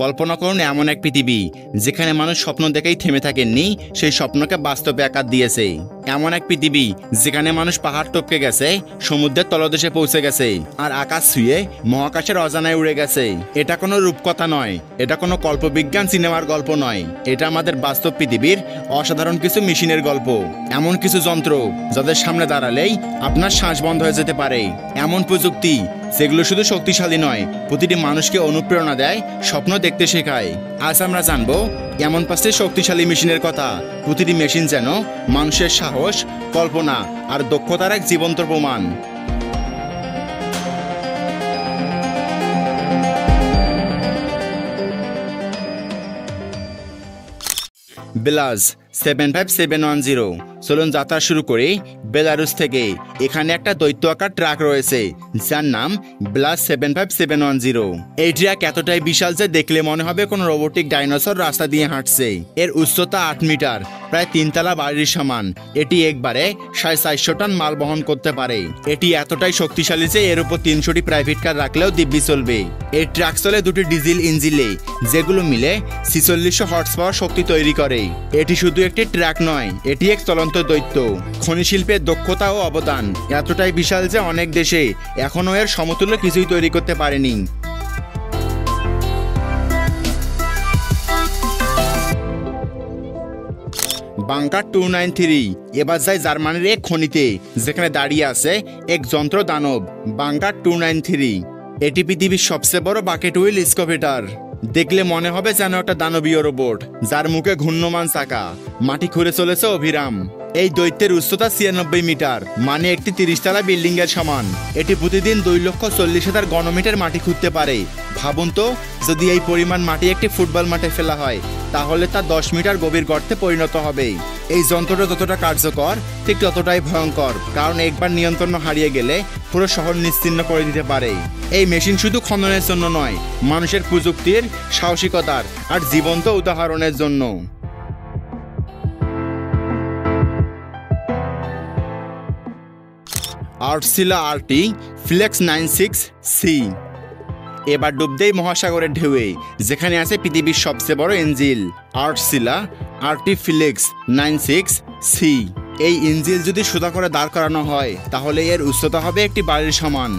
কল্পনা করুন এমন এক পৃথিবী যেখানে মানুষ স্বপ্ন দেখেই থেমে থাকেননি, সেই স্বপ্নকে বাস্তবে আকার দিয়েছে। এমন এক পৃথিবী যেখানে মানুষ পাহাড় টপকে গেছে, সমুদ্রের তলদেশে পৌঁছে গেছে, আর আকাশ ছুঁয়ে মহাকাশের অজানায় উড়ে গেছে। এটা কোনো রূপকথা নয়, এটা কোনো কল্পবিজ্ঞান সিনেমার গল্প নয়, এটা আমাদের বাস্তব পৃথিবীর অসাধারণ কিছু মেশিনের গল্প। এমন কিছু যন্ত্র যাদের সামনে দাঁড়ালেই আপনার শ্বাস বন্ধ হয়ে যেতে পারে, এমন প্রযুক্তি যেগুলো শুধু শক্তিশালী নয়, প্রতিটি মানুষকে অনুপ্রেরণা দেয়, স্বপ্ন দেখতে শেখায়। আজ আমরা জানবো এমন 5টি শক্তিশালী মেশিনের কথা। প্রতিটি মেশিন যেন মানুষের সাহস, কল্পনা আর দক্ষতার এক জীবন্ত প্রমাণ। বেলাজ 75710। চলুন যাত্রা শুরু করি বেলারুস থেকে। এখানে একটা দৈত্য আকার ট্রাক রয়েছে যার নাম বেলাজ 75710। এই ট্রাক এতটাই বিশাল যে দেখলে মনে হবে কোনো রোবোটিক ডাইনোসর রাস্তা দিয়ে হাঁটছে। এর উচ্চতা 8 মিটার, প্রায় 3 তলা বাড়ির সমান। এটি একবারে 450 টন মাল বহন করতে পারে। এটি এতটাই শক্তিশালী যে এর উপর 300টি প্রাইভেট কার রাখলেও দিব্যি চলবে। এই ট্রাক চলে 2টি ডিজেল ইঞ্জিনে, যেগুলো মিলে 4600 হর্স পাওয়ার শক্তি তৈরি করে। এটি শুধু একটি ট্রাক নয়, এটি এক চলন্ত দৈত্য। খনি শিল্পের দক্ষতা ও অবদান এতটাই বিশাল যে অনেক দেশে এখনো এর সমতুল্য কিছুই তৈরি করতে পারেনি। বাংকার 293 এবার যায় জার্মানির এক খনিতে, যেখানে দাঁড়িয়ে আছে এক যন্ত্র দানব বাংকার 293। এটি পৃথিবীর সবচেয়ে বড় বাকেট হুইল এক্সকাভেটর। দেখলে মনে হবে যেন একটা দানবীয় রোবট যার মুখে ঘূর্ণমান চাকা, মাটি খুঁড়ে চলেছে অবিরাম। এই দৈত্যের উচ্চতা 96 মিটার, মানে একটি 30 তলা বিল্ডিং এর সমান। এটি প্রতিদিন 2,40,000 ঘনমিটার মাটি খুঁড়তে পারে। ভাবুন তো, যদি এই পরিমাণ মাটি একটি ফুটবল মাঠে ফেলা হয় তাহলে তা 10 মিটার গভীর গর্তে পরিণত হবে। এই যন্ত্রটা যতটা কার্যকর ঠিক ততটাই ভয়ঙ্কর, কারণ একবার নিয়ন্ত্রণ হারিয়ে গেলে পুরো শহর নিশ্চিহ্ন করে দিতে পারে। এই মেশিন শুধু খননের জন্য নয়, মানুষের প্রযুক্তির, সাহসিকতার আর জীবন্ত উদাহরণের জন্য। আর্টসিলা আরটি ফ্লেক্স 96C। এবার ডুব দেই মহাসাগরের ঢেউয়ে, যেখানে আছে পৃথিবীর সবচেয়ে বড় ইঞ্জিল আর্টসিলা আরটি ফ্লেক্স 96C। এই ইঞ্জিল যদি সোজা করে দাঁড় করানো হয় তাহলে এর উচ্চতা হবে একটি বাড়ির সমান।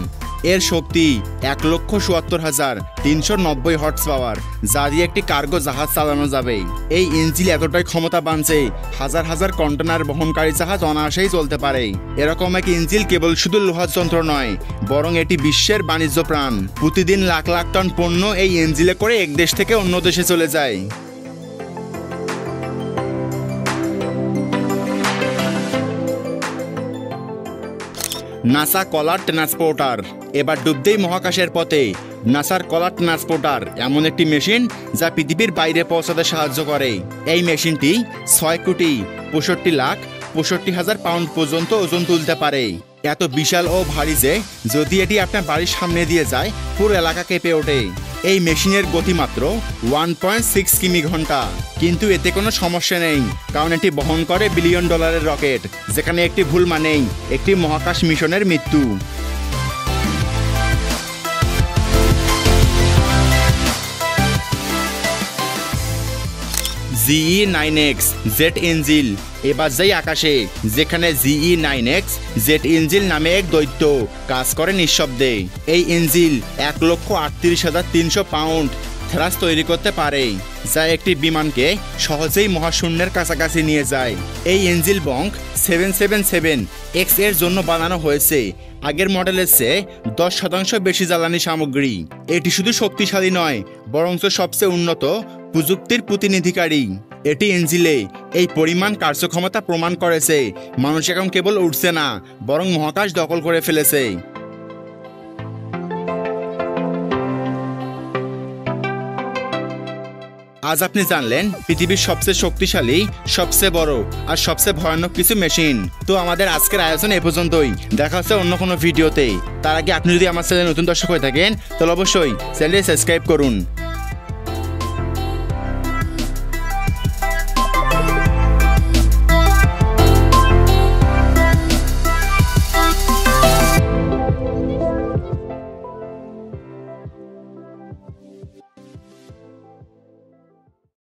এর শক্তি 1,74,390 হর্স পাওয়ার, যা দিয়ে একটি কার্গো জাহাজ চালানো যাবে। এই ইঞ্জিল এতটাই ক্ষমতাবান যে হাজার হাজার কন্টেনার বহনকারী জাহাজ অনায়াসেই চলতে পারে। এরকম এক ইঞ্জিল কেবল শুধু লোহার যন্ত্র নয়, বরং এটি বিশ্বের বাণিজ্য প্রাণ। প্রতিদিন লাখ লাখ টন পণ্য এই ইঞ্জিলে করে এক দেশ থেকে অন্য দেশে চলে যায়। নাসা কলার ট্রান্সপোর্টার। এবার ডুব দেই মহাকাশের পথে। নাসার কলার ট্রান্সপোর্টার এমন একটি মেশিন যা পৃথিবীর বাইরে পৌঁছাতে সাহায্য করে। এই মেশিনটি 6,65,65,000 পাউন্ড পর্যন্ত ওজন তুলতে পারে। এত বিশাল ও ভারী যে যদি এটি আপনার বাড়ির সামনে দিয়ে যায় পুরো এলাকা কেঁপে ওঠে। এই মেশিনের গতি মাত্র 1.6 কিমি ঘন্টা, কিন্তু এতে কোনো সমস্যা নেই, কারণ এটি বহন করে $1 বিলিয়ন রকেট, যেখানে একটি ভুল মানেই একটি মহাকাশ মিশনের মৃত্যু। GE9X জেট ইঞ্জিল। এবার যাই আকাশে, যেখানে GE9X জেট ইঞ্জিল নামে এক দৈত্য কাজ করে নিঃশব্দে। এই ইঞ্জিল 1,38,300 পাউন্ড থ্রাস্ট তৈরি করতে পারে, যা একটি বিমানকে সহজেই মহাশূন্যের কাছাকাছি নিয়ে যায়। এই ইঞ্জিল বং 777X এর জন্য বানানো হয়েছে। আগের মডেলের চেয়ে 10% বেশি জ্বালানি সামগ্রী। এটি শুধু শক্তিশালী নয়, বরঞ্চ সবচেয়ে উন্নত প্রযুক্তির প্রতিনিধিকারী। এটি ইঞ্জিলে এই পরিমাণ কার্যক্ষমতা প্রমাণ করেছে মানুষ এখন কেবল উঠছে না, বরং মহাকাশ দখল করে ফেলেছে। আজ আপনি জানলেন পৃথিবীর সবচেয়ে শক্তিশালী, সবচেয়ে বড় আর সবচেয়ে ভয়ানক কিছু মেশিন। তো আমাদের আজকের আয়োজন এ পর্যন্তই। দেখা হচ্ছে অন্য কোনো ভিডিওতে। তার আগে আপনি যদি আমার চ্যানেলে নতুন দর্শক হয়ে থাকেন তাহলে অবশ্যই চ্যানেলটি সাবস্ক্রাইব করুন।